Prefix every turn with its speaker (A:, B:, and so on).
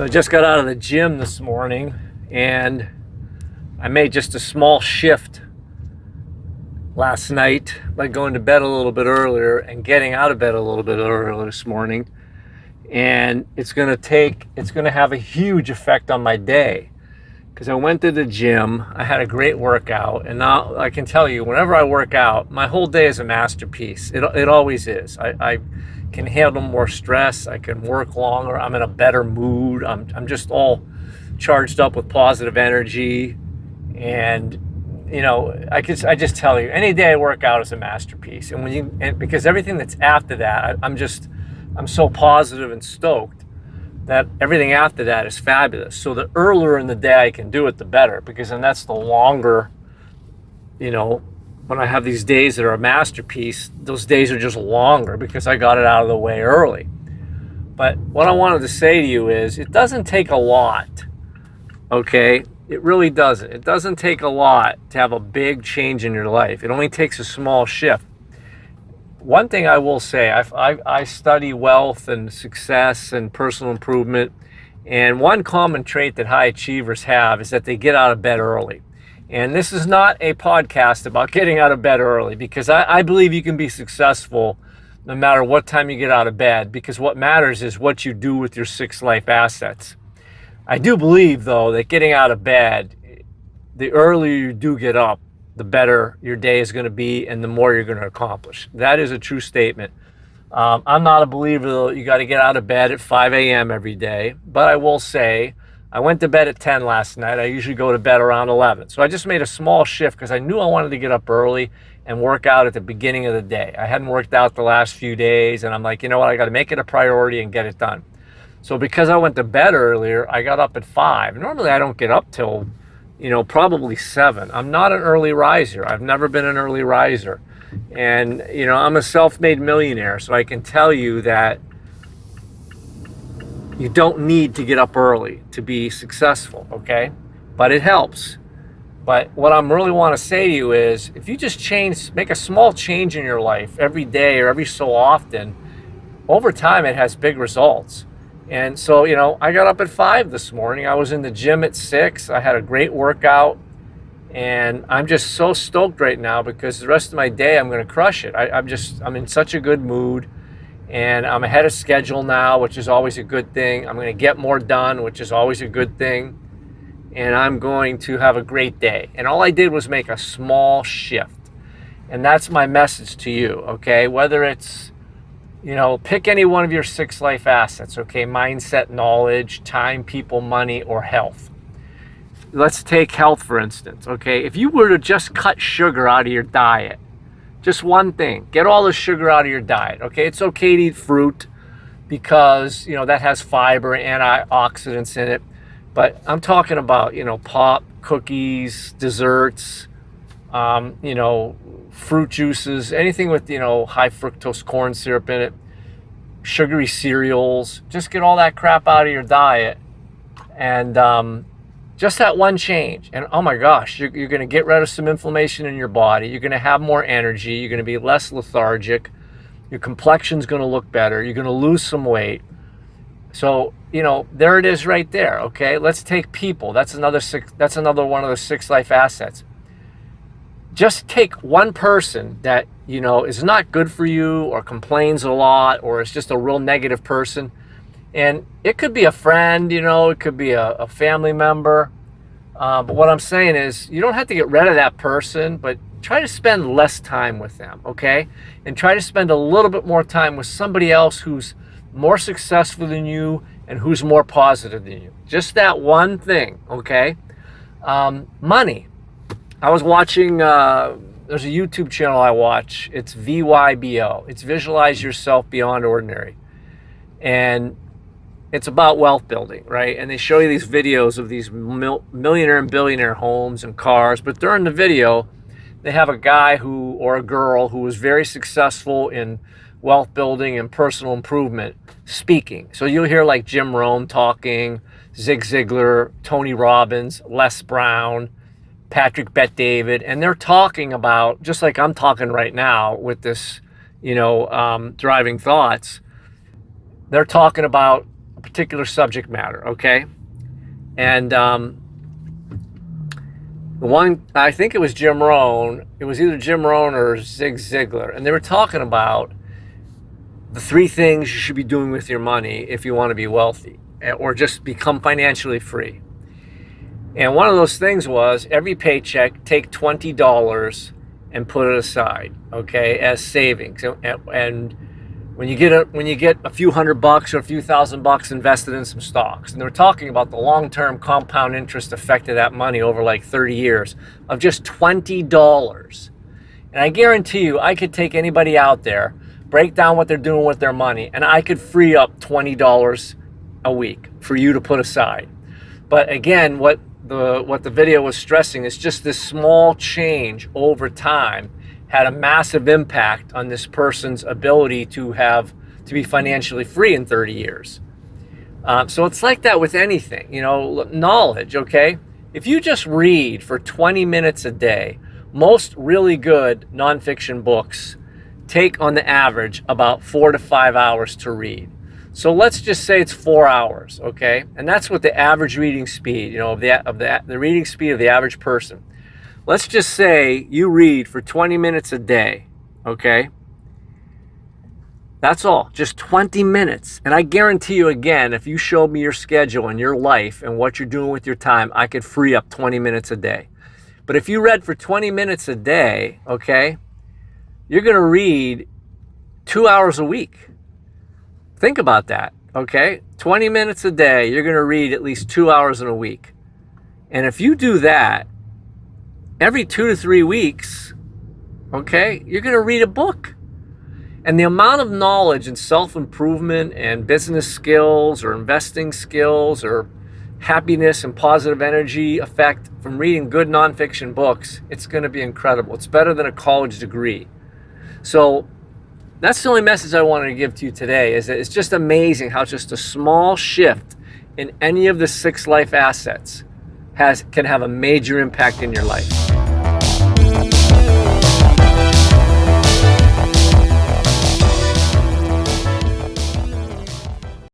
A: So I just got out of the gym this morning and I made just a small shift last night by going to bed a little bit earlier and getting out of bed a little bit earlier this morning. And it's going to have a huge effect on my day because I went to the gym, I had a great workout, and now I can tell you, whenever I work out, my whole day is a masterpiece. It always is. I can handle more stress, I can work longer, I'm in a better mood, I'm just all charged up with positive energy. And I just tell you, any day I work out is a masterpiece. And because everything that's after that, I'm so positive and stoked that everything after that is fabulous. So the earlier in the day I can do it, the better, because then that's the longer, when I have these days that are a masterpiece, those days are just longer because I got it out of the way early. But what I wanted to say to you is it doesn't take a lot, okay? It really doesn't. It doesn't take a lot to have a big change in your life. It only takes a small shift. One thing I will say, I study wealth and success and personal improvement, and one common trait that high achievers have is that they get out of bed early. And this is not a podcast about getting out of bed early, because I believe you can be successful no matter what time you get out of bed, because what matters is what you do with your 6 life assets. I do believe, though, that getting out of bed, the earlier you do get up, the better your day is going to be and the more you're going to accomplish. That is a true statement. I'm not a believer that you got to get out of bed at 5 a.m. every day, but I will say I went to bed at 10 last night. I usually go to bed around 11. So I just made a small shift because I knew I wanted to get up early and work out at the beginning of the day. I hadn't worked out the last few days, and I'm like, you know what, I got to make it a priority and get it done. So because I went to bed earlier, I got up at 5. Normally I don't get up till probably 7. I'm not an early riser. I've never been an early riser. And, I'm a self-made millionaire, so I can tell you that you don't need to get up early to be successful, okay? But it helps. But what I really want to say to you is, if you just make a small change in your life every day or every so often, over time it has big results. And so, I got up at 5 this morning. I was in the gym at 6. I had a great workout. And I'm just so stoked right now because the rest of my day I'm going to crush it. I'm in such a good mood. And I'm ahead of schedule now, which is always a good thing. I'm going to get more done, which is always a good thing. And I'm going to have a great day. And all I did was make a small shift. And that's my message to you, okay? Whether it's pick any one of your 6 life assets, okay? Mindset, knowledge, time, people, money, or health. Let's take health, for instance, okay? If you were to just cut sugar out of your diet, just one thing, get all the sugar out of your diet, okay? It's okay to eat fruit because, that has fiber and antioxidants in it. But I'm talking about, pop, cookies, desserts, fruit juices, anything with, high fructose corn syrup in it, sugary cereals. Just get all that crap out of your diet. And just that one change. And oh my gosh, you're going to get rid of some inflammation in your body. You're going to have more energy. You're going to be less lethargic. Your complexion's going to look better. You're going to lose some weight. So, there it is right there, okay? Let's take people. That's another one of the 6 life assets. Just take one person that, is not good for you or complains a lot or is just a real negative person. And it could be a friend, it could be a family member. But what I'm saying is you don't have to get rid of that person, but try to spend less time with them, okay? And try to spend a little bit more time with somebody else who's more successful than you and who's more positive than you. Just that one thing, okay? Money. I was watching, there's a YouTube channel I watch. It's VYBO. It's Visualize Yourself Beyond Ordinary. And it's about wealth building, right? And they show you these videos of these millionaire and billionaire homes and cars. But during the video, they have a guy or a girl who was very successful in wealth building and personal improvement speaking. So you'll hear like Jim Rohn talking, Zig Ziglar, Tony Robbins, Les Brown, Patrick Bet-David, and they're talking about, just like I'm talking right now with this, driving thoughts, they're talking about a particular subject matter, okay? And the one, I think it was Jim Rohn, it was either Jim Rohn or Zig Ziglar, and they were talking about the 3 things you should be doing with your money if you want to be wealthy or just become financially free. And one of those things was every paycheck, take $20 and put it aside, okay, as savings. And when you get a few $100 or a few $1,000 invested in some stocks, and they were talking about the long-term compound interest effect of that money over like 30 years of just $20. And I guarantee you, I could take anybody out there, break down what they're doing with their money, and I could free up $20 a week for you to put aside. But again, what the video was stressing is just this small change over time had a massive impact on this person's ability to be financially free in 30 years. So it's like that with anything, you know, knowledge, okay? If you just read for 20 minutes a day, most really good nonfiction books take on the average about 4 to 5 hours to read. So let's just say it's 4 hours, okay? And that's what the average reading speed, you know, of the reading speed of the average person. Let's just say you read for 20 minutes a day, okay? That's all, just 20 minutes. And I guarantee you again, if you showed me your schedule and your life and what you're doing with your time, I could free up 20 minutes a day. But if you read for 20 minutes a day, okay, you're gonna read 2 hours a week. Think about that, okay? 20 minutes a day, you're gonna read at least 2 hours in a week. And if you do that, every 2 to 3 weeks, okay, you're gonna read a book. And the amount of knowledge and self-improvement and business skills or investing skills or happiness and positive energy effect from reading good nonfiction books, it's gonna be incredible. It's better than a college degree. So that's the only message I wanted to give to you today, is that it's just amazing how just a small shift in any of the 6 life assets can have a major impact in your life.